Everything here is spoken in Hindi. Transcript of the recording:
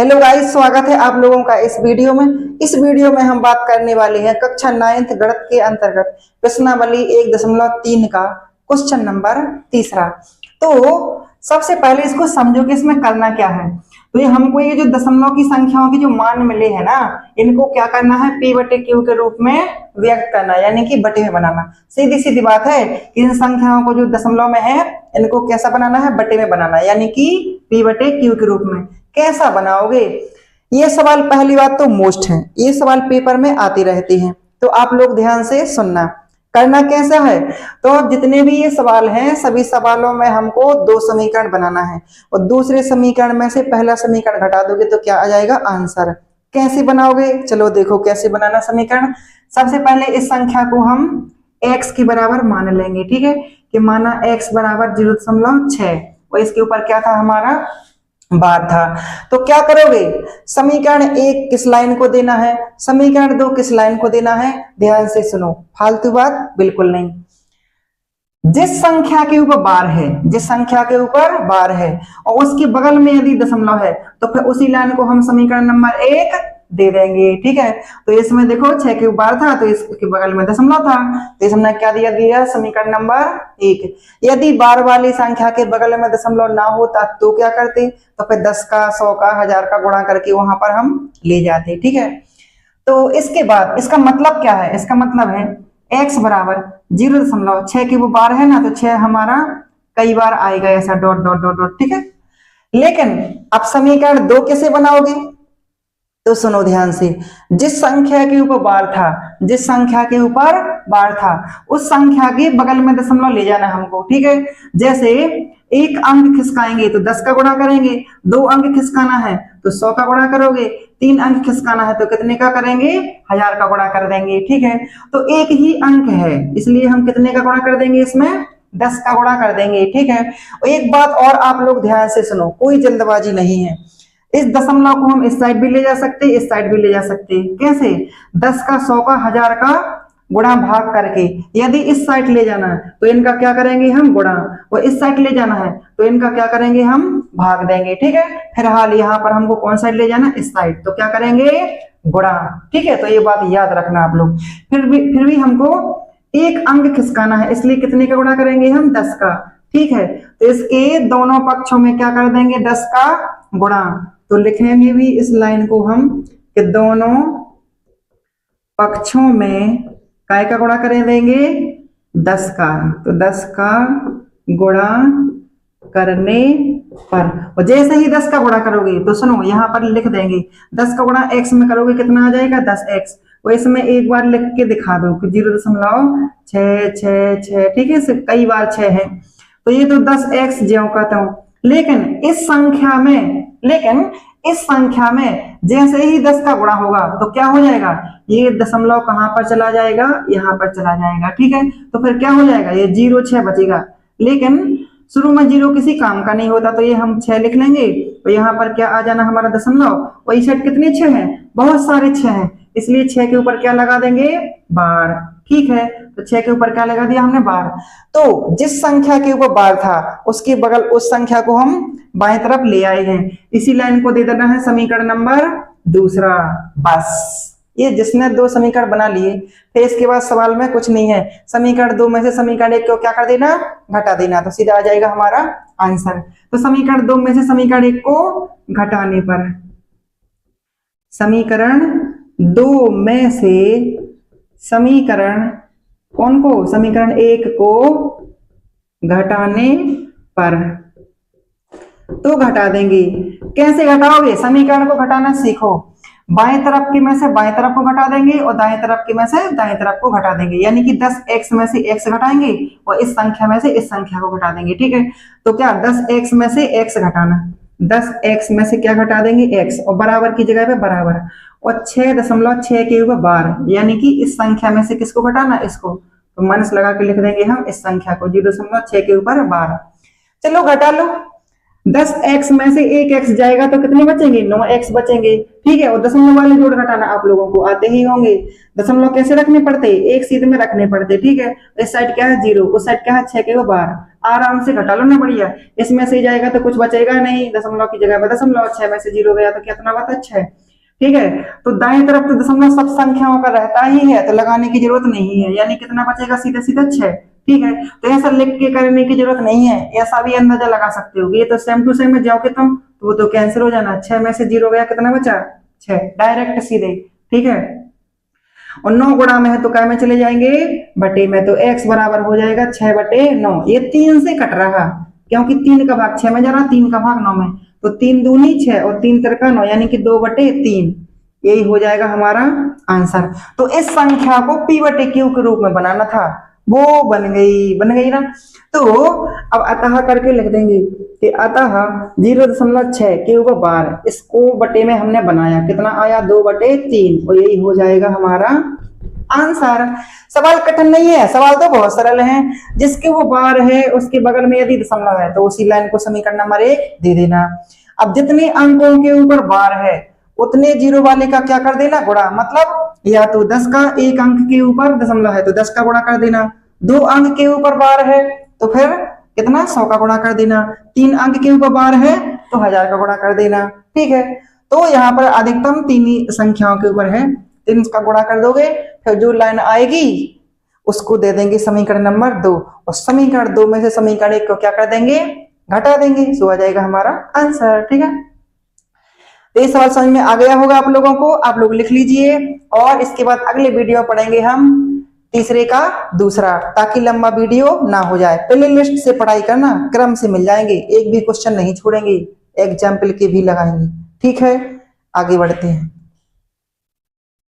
हेलो गाइस, स्वागत है आप लोगों का इस वीडियो में। इस वीडियो में हम बात करने वाले हैं कक्षा 9th गणित के अंतर्गत प्रश्नावली 1.3 का क्वेश्चन नंबर तीसरा। तो सबसे पहले इसको समझो कि इसमें करना क्या है। तो ये हमको ये जो दशमलव की संख्याओं के जो मान मिले हैं ना, इनको क्या करना है, p बटे क्यू के रूप में व्यक्त करना, यानी कि बटे में बनाना। सीधी सीधी बात है कि इन संख्याओं को जो दशमलव में है इनको कैसा बनाना है, बटे में बनाना, यानी कि p बटे क्यू के रूप में। कैसा बनाओगे, ये सवाल पहली बात तो मोस्ट है, ये सवाल पेपर में आते रहते हैं, तो आप लोग ध्यान से सुनना। करना कैसा है, तो जितने भी ये सवाल हैं सभी सवालों में हमको दो समीकरण बनाना है और दूसरे समीकरण में से पहला समीकरण घटा दोगे तो क्या आ जाएगा, आंसर। कैसे बनाओगे, चलो देखो कैसे बनाना समीकरण। सबसे पहले इस संख्या को हम x के बराबर मान लेंगे, ठीक है, कि माना x बराबर 0.6 और इसके ऊपर क्या था, हमारा बार था। तो क्या करोगे, समीकरण 1 किस लाइन को देना है, समीकरण 2 किस लाइन को देना है, ध्यान से सुनो, फालतू बात बिल्कुल नहीं। जिस संख्या के ऊपर बार है, जिस संख्या के ऊपर बार है और उसके बगल में यदि दशमलव है तो फिर उसी लाइन को हम समीकरण नंबर 1 दे देंगे, ठीक है। तो इसमें देखो 6 के ऊपर था तो इसके बगल में दशमलव था, तो इसमें क्या दिया समीकरण नंबर 1। यदि बार वाली संख्या के बगल में दशमलव ना होता तो क्या करते, तो फिर 10 का 100 का 1000 का गुणा करके वहां पर हम ले जाते, ठीक है। तो इसके बाद इसका मतलब क्या है, इसका मतलब है x बराबर 0.6 के वो बार है ना, तो 6 हमारा कई बार आएगा ऐसा डॉट डॉट डॉट डॉट, ठीक है। लेकिन अब समीकरण 2 कैसे बनाओगे, तो सुनो ध्यान से। जिस संख्या के ऊपर बार था, जिस संख्या के ऊपर बार था उस संख्या के बगल में दशमलव ले जाना हमको, ठीक है। जैसे एक अंक खिसकाएंगे तो 10 का गुणा करेंगे, 2 अंक खिसकाना है तो 100 का गुणा करोगे, 3 अंक खिसकाना है तो कितने का करेंगे, 1000 का गुणा कर देंगे, ठीक है। तो एक ही अंक है इसलिए हम कितने का गुणा कर देंगे, इसमें 10 का गुणा कर देंगे, ठीक है। और एक बात और आप लोग ध्यान से सुनो, कोई जल्दबाजी नहीं है। इस दशमलव को हम इस साइड भी ले जा सकते, इस साइड भी ले जा सकते। कैसे, 10 का 100 का 1000 का गुणा भाग करके। यदि इस साइड ले जाना है तो इनका क्या करेंगे हम, गुणा, और इस साइड ले जाना है तो इनका क्या करेंगे, हम भाग देंगे, ठीक है। फिलहाल यहाँ पर हमको कौन साइड ले जाना, इस साइड, तो क्या करेंगे, गुणा, ठीक है। तो ये बात याद रखना आप लोग। फिर भी हमको एक अंक खिसकाना है इसलिए कितने का गुणा करेंगे हम, 10 का, ठीक है। तो इसके दोनों पक्षों में क्या कर देंगे, 10 का गुणा। तो लिखेंगे भी इस लाइन को हम कि दोनों पक्षों में काय का गुणा कर देंगे, 10 का। तो 10 का गुणा करने पर, और जैसे ही 10 का गुणा करोगे तो सुनो यहाँ पर लिख देंगे 10 का गुणा x में करोगे कितना आ जाएगा, 10x। और इसमें एक बार लिख के दिखा दो कि 0.666, ठीक है, सिर्फ कई बार 6 है तो ये तो 10x ज्यों का त्यों। लेकिन इस संख्या में जैसे ही 10 का गुणा होगा तो क्या हो जाएगा, ये दशमलव कहां पर चला जाएगा, यहाँ पर चला जाएगा, ठीक है। तो फिर क्या हो जाएगा, ये 0.6 बचेगा। लेकिन शुरू में 0 किसी काम का नहीं होता तो ये हम 6 लिख लेंगे और यहाँ पर क्या आ जाना हमारा दशमलव। और इस साइड कितने 6 हैं, बहुत सारे 6 हैं, इसलिए 6 के ऊपर क्या लगा देंगे, बार, ठीक है। तो 6 के ऊपर क्या लगा दिया हमने, बार। तो जिस संख्या के ऊपर बार था उसके बगल उस संख्या को हम बाएं तरफ ले आए हैं, इसी लाइन को दे देना है समीकरण नंबर 2। बस ये जिसने 2 समीकरण बना लिए, फिर इसके बाद सवाल में कुछ नहीं है, समीकरण 2 में से समीकरण 1 को क्या कर देना, घटा देना, तो सीधा आ जाएगा हमारा आंसर। तो समीकरण 2 में से समीकरण 1 को घटाने पर, समीकरण 2 में से समीकरण कौन को, समीकरण 1 को घटाने पर, तो घटा देंगे। कैसे घटाओगे, समीकरण को घटाना सीखो। बाएं तरफ के में से बाएं तरफ को घटा देंगे और दाएं तरफ के में से दाएं तरफ को घटा देंगे, यानी कि 10x में से x घटाएंगे और इस संख्या में से इस संख्या को घटा देंगे, ठीक है। तो क्या 10x में से x घटाना, 10x में से क्या घटा देंगे, x, और बराबर की जगह पे बराबर, और 6.6 के ऊपर बार, यानी कि इस संख्या में से किसको घटाना, इसको। तो माइनस लगा के लिख देंगे हम इस संख्या को, 0.6 के ऊपर बार। चलो घटा लो, 10x में से 1x जाएगा तो कितने बचेंगे, 9x बचेंगे, ठीक है। और दशमलव वाले जोड़ घटाना आप लोगों को आते ही होंगे। दशमलव कैसे रखने पड़ते, एक सीध में रखने पड़ते, ठीक है। इस साइड क्या है 0, उस साइड क्या है 6 के ऊपर बार, आराम से घटा लो ना, बढ़िया। इसमें से जाएगा तो कुछ बचेगा नहीं, दशमलव की जगह पर दशमलव, 6 में से 0 गया तो कितना बचा 6। ठीक है, तो दाएं तरफ तो दशमलव सब संख्याओं का रहता ही है, तो लगाने की जरूरत नहीं है, यानी कितना बचेगा, सीधे सीधे 6। ठीक है, तो ऐसा लिख के करने की जरूरत नहीं है, ऐसा भी अंदाजा लगा सकते हो। ये तो सेम टू सेम में जाओगे तुम तो वो तो कैंसिल हो जाना, 6 में से 0 गया कितना बचा 6, डायरेक्ट सीधे। ठीक है, और 9 गुणा में है तो क्या में चले जाएंगे, बटे में, तो x बराबर हो जाएगा 6/9। ये 3 से कट रहा, क्योंकि 3 का भाग 6 में जा रहा, 3 का भाग 9 में, तो 3 दूनी 6 और 3 तिरका 9, यानी कि 2/3। यही हो जाएगा हमारा आंसर। तो इस संख्या को p/q के रूप में बनाना था, वो बन गई ना। तो अब अतः करके लिख देंगे कि अतः 0.6 क्यूब बार, इसको बटे में हमने बनाया, कितना आया 2/3, और यही हो जाएगा हमारा आंसर। सवाल कठिन नहीं है, सवाल तो बहुत सरल है। जिसके वो बार है उसके बगल में यदि दशमलव है तो उसी लाइन को समीकरण नंबर 1 दे देना। अब जितने अंकों के ऊपर बार है उतने 0 वाले का क्या कर देना, गुणा। मतलब या तो 10 का एक अंक के ऊपर दशमलव है तो 10 का गुणा कर देना, 2 अंक के ऊपर बार है तो फिर कितना 100 का गुणा कर देना, 3 अंक के ऊपर बार है तो 1000 का गुणा कर देना। ठीक है, तो यहाँ पर अधिकतम 3 ही संख्याओं के ऊपर है, 3 का गुणा कर दोगे, फिर जो लाइन आएगी उसको दे देंगे समीकरण नंबर 2, और समीकरण 2 में से समीकरण 1 को क्या कर देंगे, घटा देंगे, सो आ जाएगा हमारा आंसर। ठीक है, तो ये सवाल समझ में आ गया होगा आप लोगों को, आप लोग लिख लीजिए, और इसके बाद अगले वीडियो पढ़ेंगे हम तीसरे का दूसरा, ताकि लंबा वीडियो ना हो जाए। प्ले लिस्ट से पढ़ाई करना, क्रम से मिल जाएंगे, एक भी क्वेश्चन नहीं छोड़ेंगे, एग्जाम्पल के भी लगाएंगे। ठीक है, आगे बढ़ते हैं।